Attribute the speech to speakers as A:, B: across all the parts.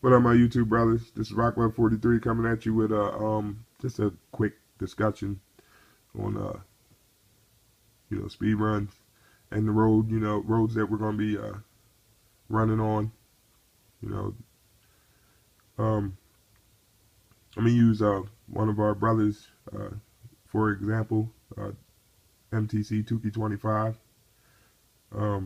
A: What up, my YouTube brothers? This is Rockweb43 coming at you with just a quick discussion on speed runs and the roads that we're gonna be running on. You know, um, I'm gonna use one of our brothers for example, MTC Tukey 25. I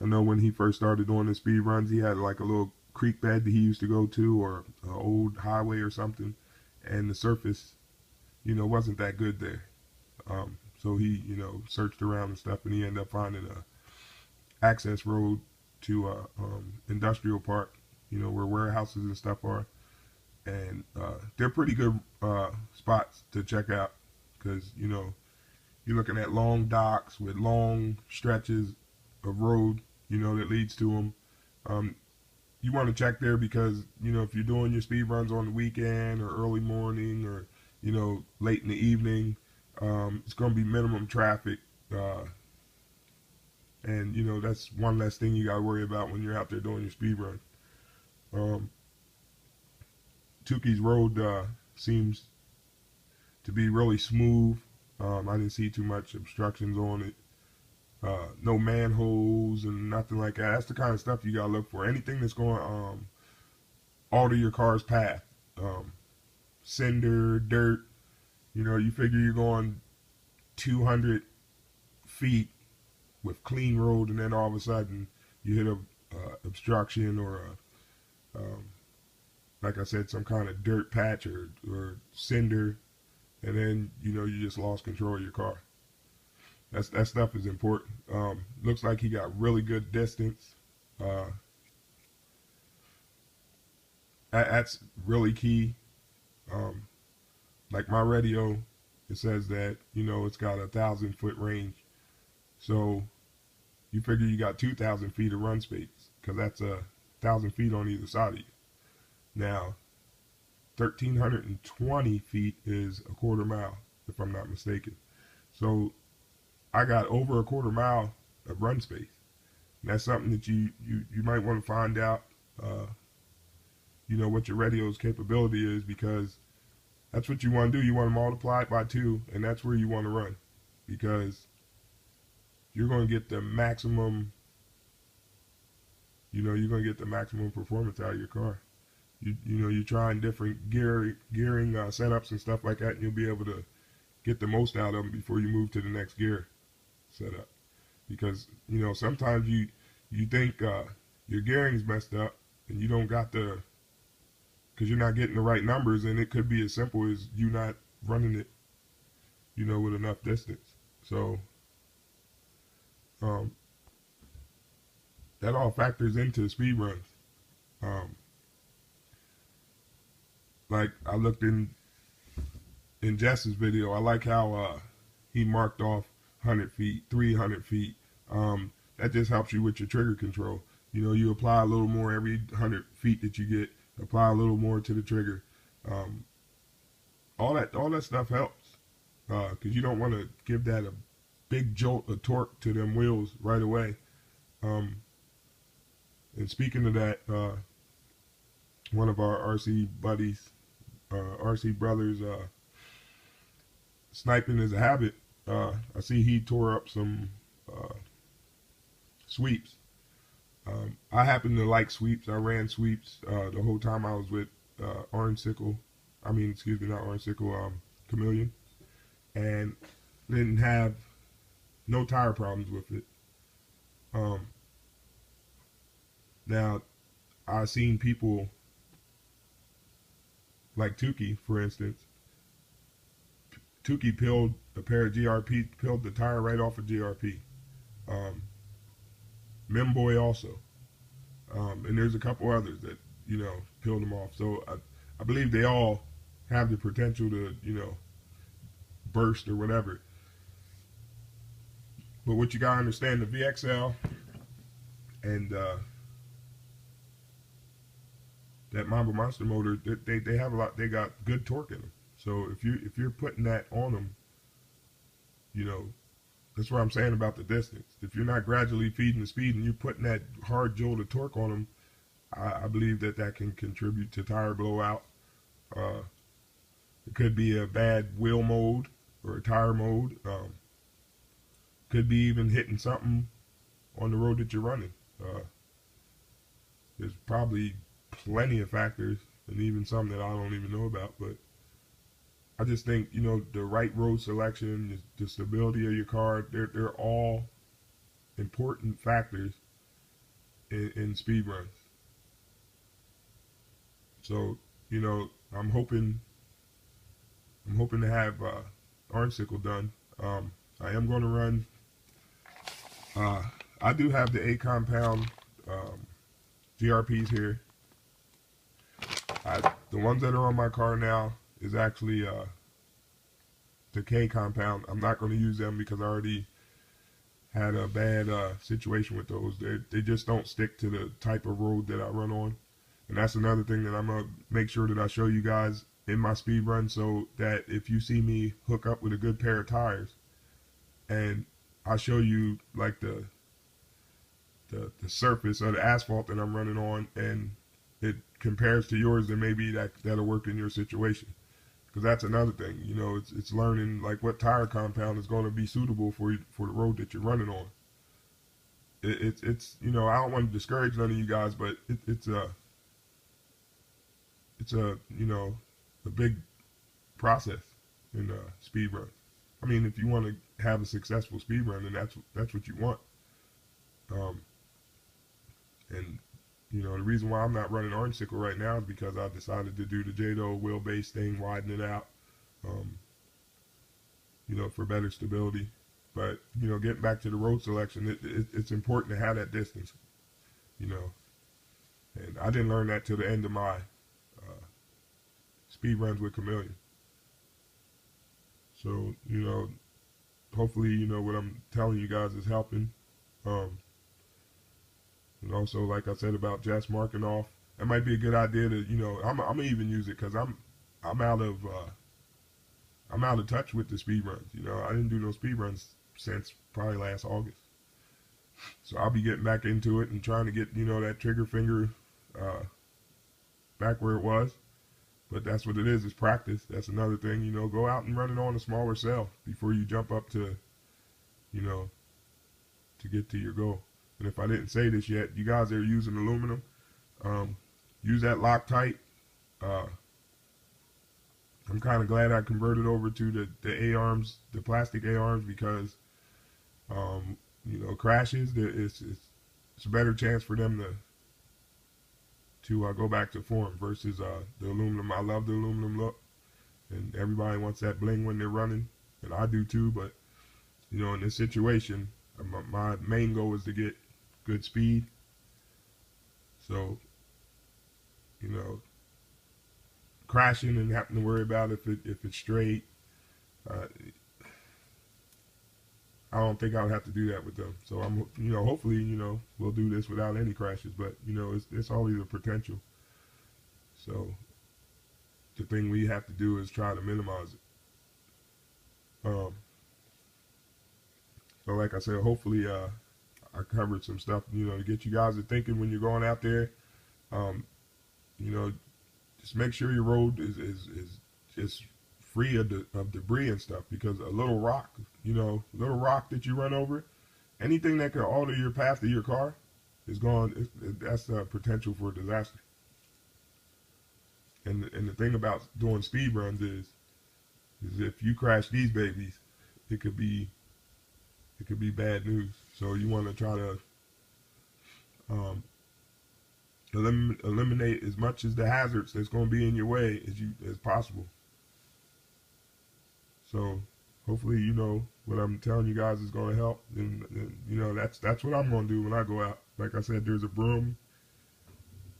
A: know when he first started doing the speed runs, he had like a little creek bed that he used to go to, or an old highway or something, and the surface, wasn't that good there. So he, searched around and stuff, and he ended up finding a access road to industrial park, where warehouses and stuff are, and they're pretty good spots to check out because you're looking at long docks with long stretches of road, that leads to them. You want to check there because, if you're doing your speed runs on the weekend or early morning or, late in the evening, it's going to be minimum traffic. And that's one less thing you got to worry about when you're out there doing your speed run. Tukey's road seems to be really smooth. I didn't see too much obstructions on it. No manholes and nothing like that. That's the kind of stuff you gotta look for. Anything that's going to alter your car's path. Cinder, dirt. You figure you're going 200 feet with clean road, and then all of a sudden you hit a obstruction or like I said, some kind of dirt patch or cinder, and then you just lost control of your car. That stuff is important. Looks like he got really good distance. That's really key. Like my radio, it says that it's got 1,000-foot range. So you figure you got 2,000 feet of run space because that's 1,000 feet on either side of you. Now, 1,320 feet is a quarter mile, if I'm not mistaken. So I got over a quarter mile of run space. And that's something that you might want to find out, what your radio's capability is, because that's what you want to do. You want to multiply it by 2, and that's where you want to run, because you're going to get the maximum, you're going to get the maximum performance out of your car. You're trying different gearing setups and stuff like that, and you'll be able to get the most out of them before you move to the next gear setup. Because sometimes you think your gearing's messed up and you don't got because you're not getting the right numbers, and it could be as simple as you not running it with enough distance. So that all factors into speed runs. Like I looked in Jess's video, I like how he marked off 100 feet, 300 feet. That just helps you with your trigger control. You apply a little more every 100 feet that you get, apply a little more to the trigger. All that stuff helps, because you don't want to give that a big jolt of torque to them wheels right away. And speaking of that, one of our RC buddies, RC brothers, sniping is a habit. I see he tore up some sweeps. I happen to like sweeps. I ran sweeps the whole time I was with Orange Sickle. Excuse me, not Orange Sickle, Chameleon, and didn't have no tire problems with it. Now, I've seen people like Tukey, for instance. Tukey peeled a pair of GRP, peeled the tire right off of GRP. Memboy also. And there's a couple others that, peeled them off. So I believe they all have the potential to, burst or whatever. But what you gotta understand, the VXL and that Mamba Monster motor, they have they got good torque in them. So if you're putting that on them, that's what I'm saying about the distance. If you're not gradually feeding the speed and you're putting that hard jolt of torque on them, I believe that can contribute to tire blowout. Uh, it could be a bad wheel mode or a tire mode. Could be even hitting something on the road that you're running. There's probably plenty of factors, and even some that I don't even know about. But I just think, the right road selection, the stability of your car, they're all important factors in speed runs. So, I'm hoping to have Orange Sickle done. I am going to run. I do have the A compound GRPs here. The ones that are on my car now is actually the K compound. I'm not going to use them because I already had a bad situation with those. They just don't stick to the type of road that I run on. And that's another thing that I'm going to make sure that I show you guys in my speed run, so that if you see me hook up with a good pair of tires and I show you like the surface or the asphalt that I'm running on, and it compares to yours, then maybe that'll work in your situation. Because that's another thing, it's learning like what tire compound is going to be suitable for the road that you're running on. It's I don't want to discourage none of you guys, but it's a a big process in speed run. I mean, if you want to have a successful speed run, then that's what you want. And the reason why I'm not running Orange Sickle right now is because I decided to do the JDO wheelbase thing, widen it out, for better stability. But getting back to the road selection, it's important to have that distance, and I didn't learn that till the end of my speed runs with Chameleon. So, hopefully, what I'm telling you guys is helping. And also, like I said about Jess marking off, that might be a good idea to, I'm gonna even use it because I'm out of touch with the speed runs. I didn't do no speed runs since probably last August. So I'll be getting back into it and trying to get, that trigger finger back where it was. But that's what it is practice. That's another thing, go out and run it on a smaller cell before you jump up to, to get to your goal. And if I didn't say this yet, you guys that are using aluminum, use that Loctite. I'm kind of glad I converted over to the A-arms, the plastic A-arms, because, crashes, it's a better chance for them to go back to form versus the aluminum. I love the aluminum look, and everybody wants that bling when they're running, and I do too. But in this situation, my main goal is to get good speed. So crashing and having to worry about if it's straight, I don't think I'll have to do that with them. So I'm, hopefully, we'll do this without any crashes. But it's always a potential. So the thing we have to do is try to minimize it. So like I said, hopefully I covered some stuff, to get you guys to thinking when you're going out there. Just make sure your road is just free of debris and stuff, because a little rock that you run over, anything that could alter your path of your car is gone. That's the potential for disaster. And the thing about doing speed runs is if you crash these babies, it could be bad news. So you want to try to eliminate as much as the hazards that's going to be in your way as possible. So hopefully, what I'm telling you guys is going to help. And that's what I'm going to do when I go out. Like I said, there's a broom.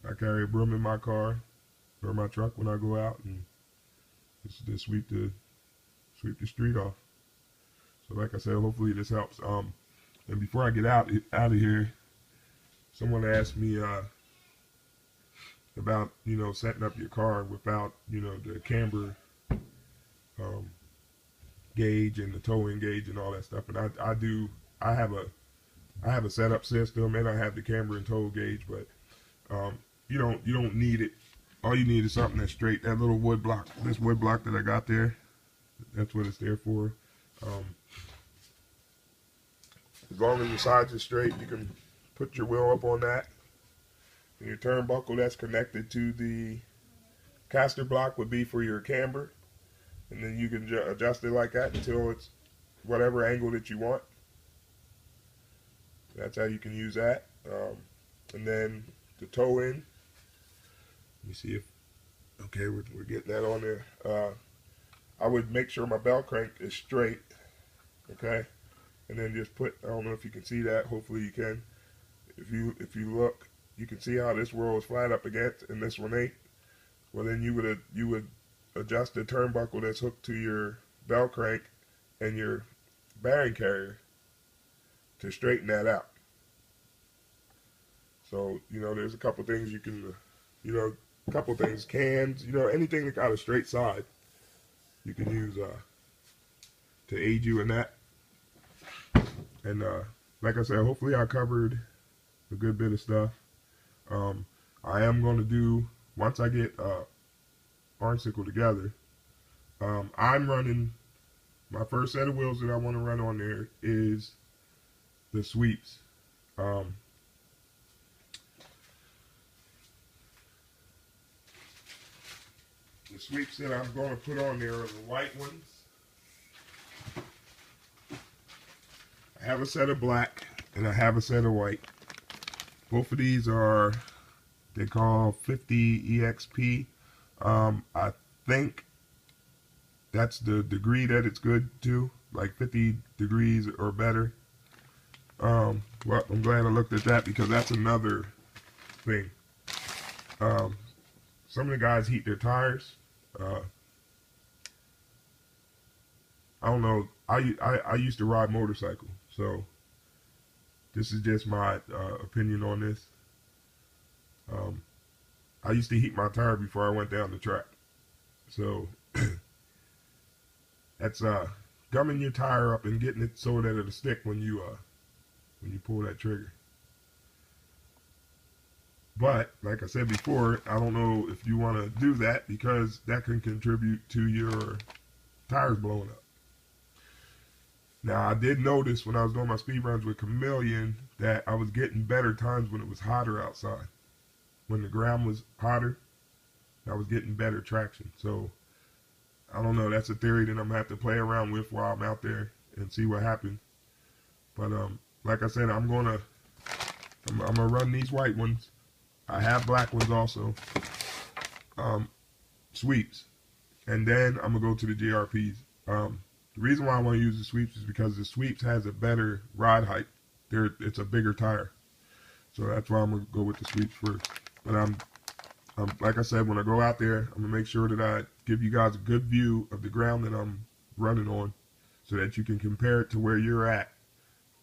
A: I carry a broom in my car or my truck when I go out, and just sweep the street off. So like I said, hopefully this helps. And before I get out of here, someone asked me about setting up your car without the camber gauge and the towing gauge and all that stuff. And I have a setup system, and I have the camber and tow gauge, but you don't need it. All you need is something that's straight. That little wood block, this wood block that I got there, that's what it's there for. As long as the sides are straight, you can put your wheel up on that. And your turnbuckle that's connected to the caster block would be for your camber. And then you can adjust it like that until it's whatever angle that you want. That's how you can use that. And then the toe in. Let me see if, okay, we're getting that on there. I would make sure my bell crank is straight, okay? And then just put, I don't know if you can see that, hopefully you can. If you look, you can see how this roll is flat up against and this one ain't. Well, then you would adjust the turnbuckle that's hooked to your bell crank and your bearing carrier to straighten that out. So, you know, there's a couple things you can, you know, a couple things, cans, you know, anything that got a straight side, you can use to aid you in that. And like I said, hopefully I covered a good bit of stuff. I am going to do, once I get Barnsicle together, I'm running, my first set of wheels that I want to run on there is the sweeps. The sweeps that I'm going to put on there are the white ones. I have a set of black and I have a set of white. Both of these are, they call 50 EXP. I think that's the degree that it's good to, like 50 degrees or better. Well, I'm glad I looked at that because that's another thing. Some of the guys heat their tires. I don't know. I used to ride motorcycle, so this is just my opinion on this. I used to heat my tire before I went down the track, so that's gumming your tire up and getting it so that it'll stick when you pull that trigger. But like I said before, I don't know if you want to do that because that can contribute to your tires blowing up. Now, I did notice when I was doing my speed runs with Chameleon that I was getting better times when it was hotter outside. When the ground was hotter, I was getting better traction. So, I don't know. That's a theory that I'm going to have to play around with while I'm out there and see what happens. But, like I said, I'm going to run these white ones. I have black ones also. Sweeps. And then I'm going to go to the JRPs. The reason why I want to use the sweeps is because the sweeps has a better ride height. It's a bigger tire. So that's why I'm going to go with the sweeps first. But I'm like I said, when I go out there, I'm going to make sure that I give you guys a good view of the ground that I'm running on so that you can compare it to where you're at.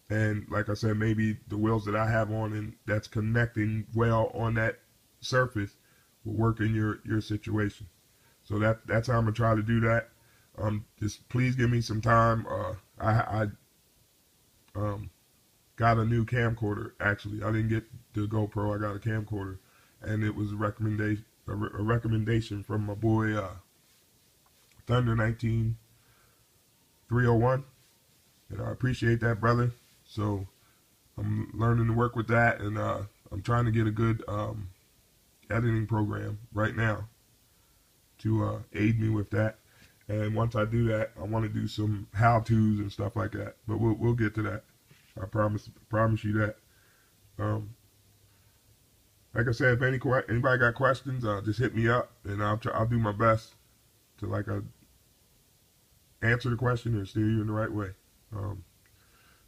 A: And like I said, maybe the wheels that I have on and that's connecting well on that surface will work in your situation. So that's how I'm going to try to do that. Just please give me some time. I got a new camcorder, actually. I didn't get the GoPro, I got a camcorder. And it was a recommendation from my boy Thunder 19301. And I appreciate that, brother. So I'm learning to work with that, and I'm trying to get a good editing program right now to aid me with that. And once I do that, I want to do some how-tos and stuff like that. But we'll get to that. I promise you that. Like I said, if anybody got questions, just hit me up, and I'll do my best to answer the question and steer you in the right way.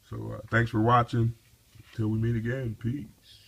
A: So thanks for watching. Till we meet again. Peace.